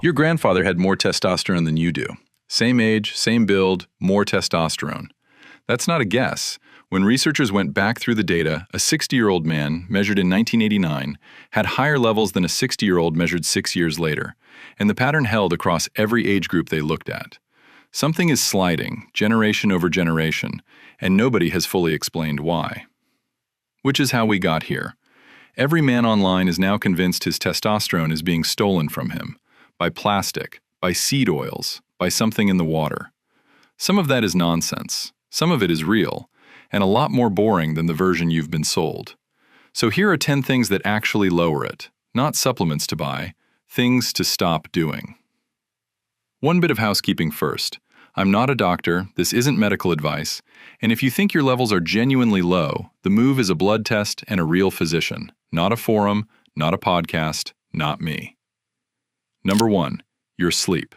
Your grandfather had more testosterone than you do. Same age, same build, more testosterone. That's not a guess. When researchers went back through the data, a 60-year-old man, measured in 1989, had higher levels than a 60-year-old measured 6 years later, and the pattern held across every age group they looked at. Something is sliding, generation over generation, and nobody has fully explained why. Which is how we got here. Every man online is now convinced his testosterone is being stolen from him, by plastic, by seed oils, by something in the water. Some of that is nonsense, some of it is real, and a lot more boring than the version you've been sold. So here are 10 things that actually lower it, not supplements to buy, things to stop doing. One bit of housekeeping first. I'm not a doctor, this isn't medical advice, and if you think your levels are genuinely low, the move is a blood test and a real physician, not a forum, not a podcast, not me. Number 1, your sleep.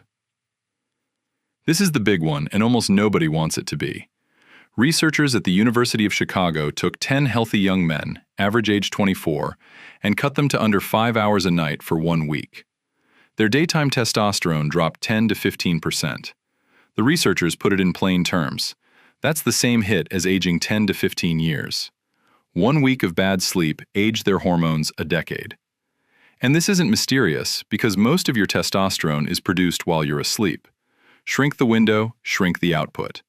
This is the big one, and almost nobody wants it to be. Researchers at the University of Chicago took 10 healthy young men, average age 24, and cut them to under 5 hours a night for 1 week. Their daytime testosterone dropped 10 to 15%. The researchers put it in plain terms. That's the same hit as aging 10 to 15 years. 1 week of bad sleep aged their hormones a decade. And this isn't mysterious because most of your testosterone is produced while you're asleep. Shrink the window, shrink the output.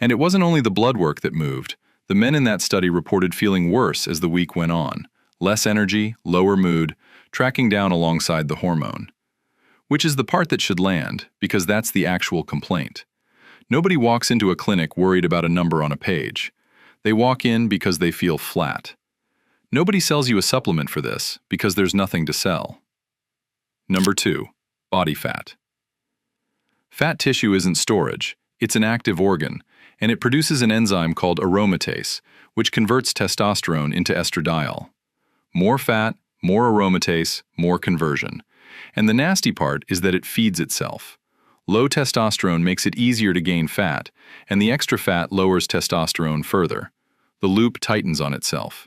And it wasn't only the blood work that moved. The men in that study reported feeling worse as the week went on. Less energy, lower mood, tracking down alongside the hormone. Which is the part that should land, because that's the actual complaint. Nobody walks into a clinic worried about a number on a page. They walk in because they feel flat. Nobody sells you a supplement for this, because there's nothing to sell. Number 2, body fat. Fat tissue isn't storage, it's an active organ, and it produces an enzyme called aromatase, which converts testosterone into estradiol. More fat, more aromatase, more conversion. And the nasty part is that it feeds itself. Low testosterone makes it easier to gain fat, and the extra fat lowers testosterone further. The loop tightens on itself.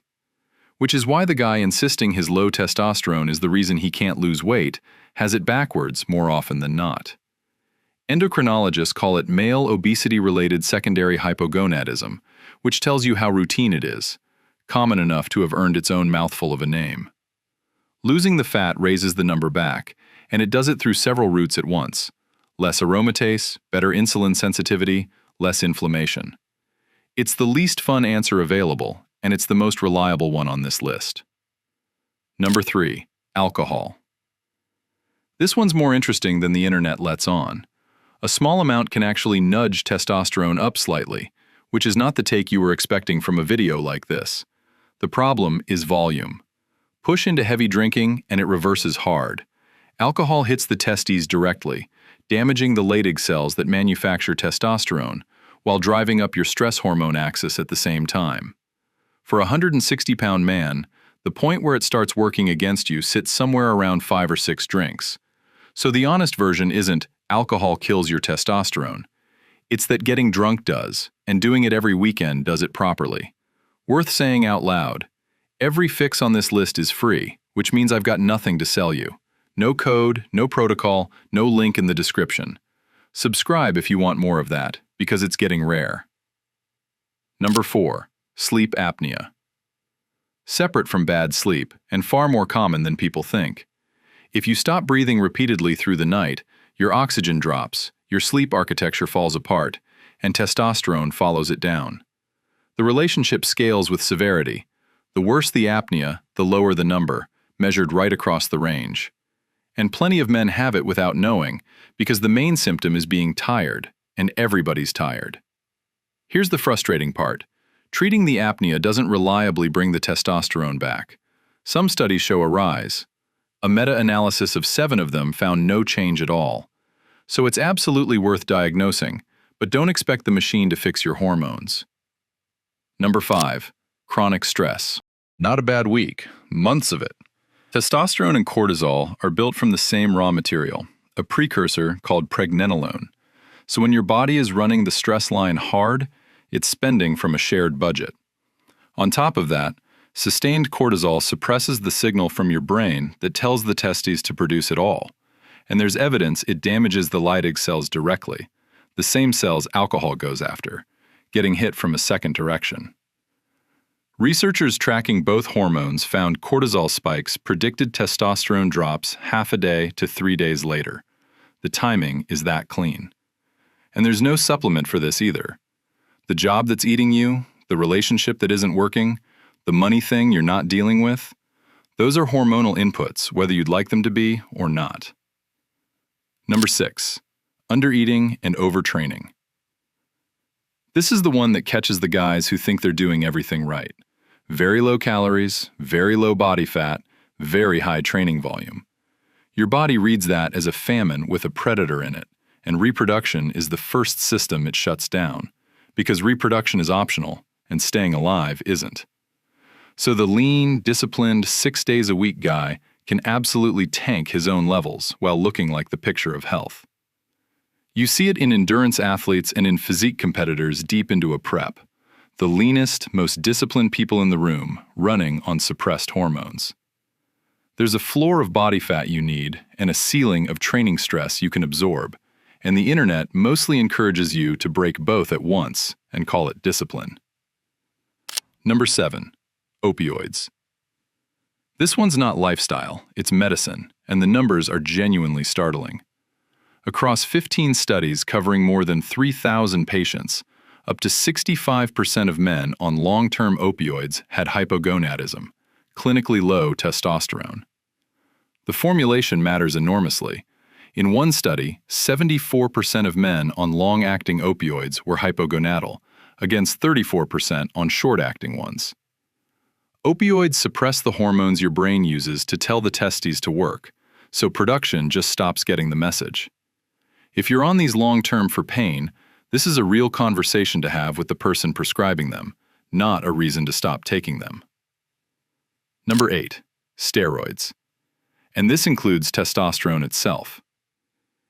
Which is why the guy insisting his low testosterone is the reason he can't lose weight has it backwards more often than not. Endocrinologists call it male obesity-related secondary hypogonadism, which tells you how routine it is, common enough to have earned its own mouthful of a name. Losing the fat raises the number back, and it does it through several routes at once. Less aromatase, better insulin sensitivity, less inflammation. It's the least fun answer available, and it's the most reliable one on this list. Number 3, alcohol. This one's more interesting than the internet lets on. A small amount can actually nudge testosterone up slightly, which is not the take you were expecting from a video like this. The problem is volume. Push into heavy drinking and it reverses hard. Alcohol hits the testes directly, damaging the Leydig cells that manufacture testosterone, while driving up your stress hormone axis at the same time. For a 160-pound man, the point where it starts working against you sits somewhere around 5 or 6 drinks. So the honest version isn't alcohol kills your testosterone. It's that getting drunk does, and doing it every weekend does it properly. Worth saying out loud, every fix on this list is free, which means I've got nothing to sell you. No code, no protocol, no link in the description. Subscribe if you want more of that, because it's getting rare. Number 4, sleep apnea. Separate from bad sleep, and far more common than people think. If you stop breathing repeatedly through the night, your oxygen drops, your sleep architecture falls apart, and testosterone follows it down. The relationship scales with severity. The worse the apnea, the lower the number, measured right across the range. And plenty of men have it without knowing, because the main symptom is being tired, and everybody's tired. Here's the frustrating part. Treating the apnea doesn't reliably bring the testosterone back. Some studies show a rise. A meta-analysis of 7 of them found no change at all. So it's absolutely worth diagnosing, but don't expect the machine to fix your hormones. Number 5, chronic stress. Not a bad week, months of it. Testosterone and cortisol are built from the same raw material, a precursor called pregnenolone. So when your body is running the stress line hard, it's spending from a shared budget. On top of that, sustained cortisol suppresses the signal from your brain that tells the testes to produce it all. and there's evidence it damages the Leydig cells directly, the same cells alcohol goes after, getting hit from a second direction. Researchers tracking both hormones found cortisol spikes predicted testosterone drops half a day to 3 days later. The timing is that clean. And there's no supplement for this either. The job that's eating you, the relationship that isn't working, the money thing you're not dealing with, those are hormonal inputs, whether you'd like them to be or not. Number 6, undereating and overtraining. This is the one that catches the guys who think they're doing everything right. Very low calories, very low body fat, very high training volume. Your body reads that as a famine with a predator in it, and reproduction is the first system it shuts down, because reproduction is optional and staying alive isn't. So the lean, disciplined 6 days a week guy can absolutely tank his own levels while looking like the picture of health. You see it in endurance athletes and in physique competitors deep into a prep. The leanest, most disciplined people in the room running on suppressed hormones. There's a floor of body fat you need and a ceiling of training stress you can absorb, and the internet mostly encourages you to break both at once and call it discipline. Number 7, opioids. This one's not lifestyle, it's medicine, and the numbers are genuinely startling. Across 15 studies covering more than 3,000 patients, up to 65% of men on long-term opioids had hypogonadism, clinically low testosterone. The formulation matters enormously. In one study, 74% of men on long-acting opioids were hypogonadal, against 34% on short-acting ones. Opioids suppress the hormones your brain uses to tell the testes to work, so production just stops getting the message. If you're on these long-term for pain, this is a real conversation to have with the person prescribing them, not a reason to stop taking them. Number 8, steroids. And this includes testosterone itself.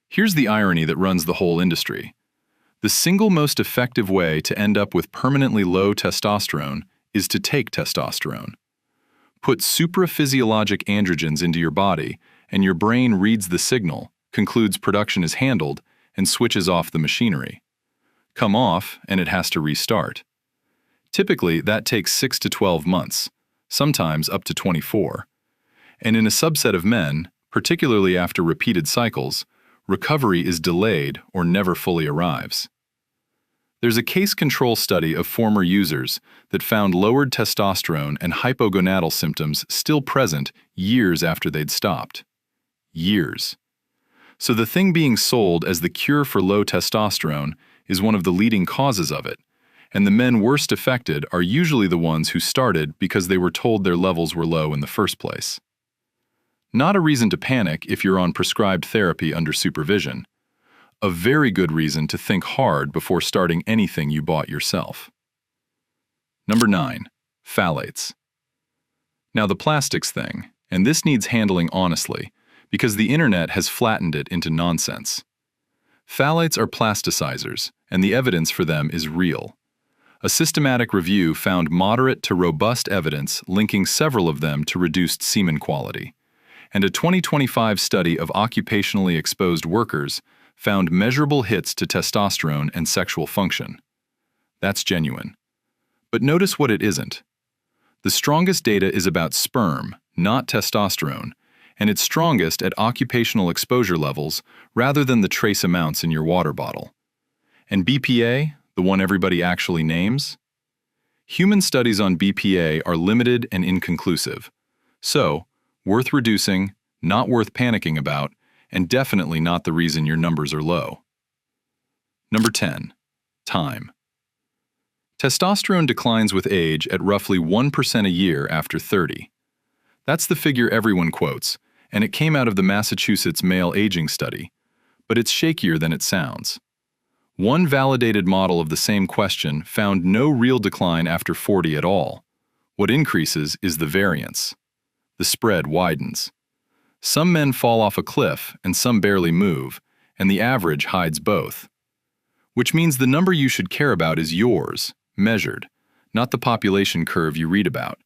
Here's the irony that runs the whole industry. The single most effective way to end up with permanently low testosterone is to take testosterone. Put supraphysiologic androgens into your body, and your brain reads the signal, concludes production is handled, and switches off the machinery. Come off, and it has to restart. Typically, that takes 6 to 12 months, sometimes up to 24. And in a subset of men, particularly after repeated cycles, recovery is delayed or never fully arrives. There's a case control study of former users that found lowered testosterone and hypogonadal symptoms still present years after they'd stopped. Years. So the thing being sold as the cure for low testosterone is one of the leading causes of it, and the men worst affected are usually the ones who started because they were told their levels were low in the first place. Not a reason to panic if you're on prescribed therapy under supervision. A very good reason to think hard before starting anything you bought yourself. Number 9, phthalates. Now the plastics thing, and this needs handling honestly, because the internet has flattened it into nonsense. Phthalates are plasticizers, and the evidence for them is real. A systematic review found moderate to robust evidence linking several of them to reduced semen quality. And a 2025 study of occupationally exposed workers found measurable hits to testosterone and sexual function. That's genuine. But notice what it isn't. The strongest data is about sperm, not testosterone, and it's strongest at occupational exposure levels rather than the trace amounts in your water bottle. And BPA, the one everybody actually names? Human studies on BPA are limited and inconclusive. So, worth reducing, not worth panicking about, and definitely not the reason your numbers are low. Number 10, time. Testosterone declines with age at roughly 1% a year after 30. That's the figure everyone quotes, and it came out of the Massachusetts Male Aging Study, but it's shakier than it sounds. One validated model of the same question found no real decline after 40 at all. What increases is the variance. The spread widens. Some men fall off a cliff and some barely move, and the average hides both. Which means the number you should care about is yours, measured, not the population curve you read about.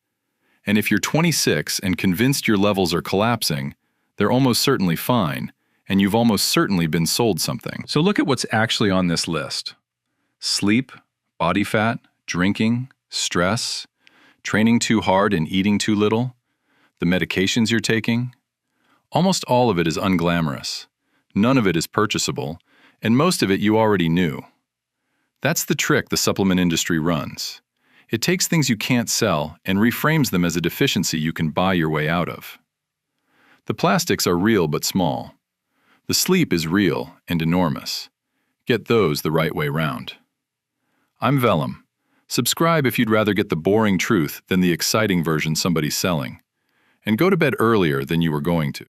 And if you're 26 and convinced your levels are collapsing, they're almost certainly fine, and you've almost certainly been sold something. So look at what's actually on this list: sleep, body fat, drinking, stress, training too hard and eating too little, the medications you're taking. Almost all of it is unglamorous. None of it is purchasable, and most of it you already knew. That's the trick the supplement industry runs. It takes things you can't sell and reframes them as a deficiency you can buy your way out of. The plastics are real but small. The sleep is real and enormous. Get those the right way round. I'm Vellum. Subscribe if you'd rather get the boring truth than the exciting version somebody's selling. And go to bed earlier than you were going to.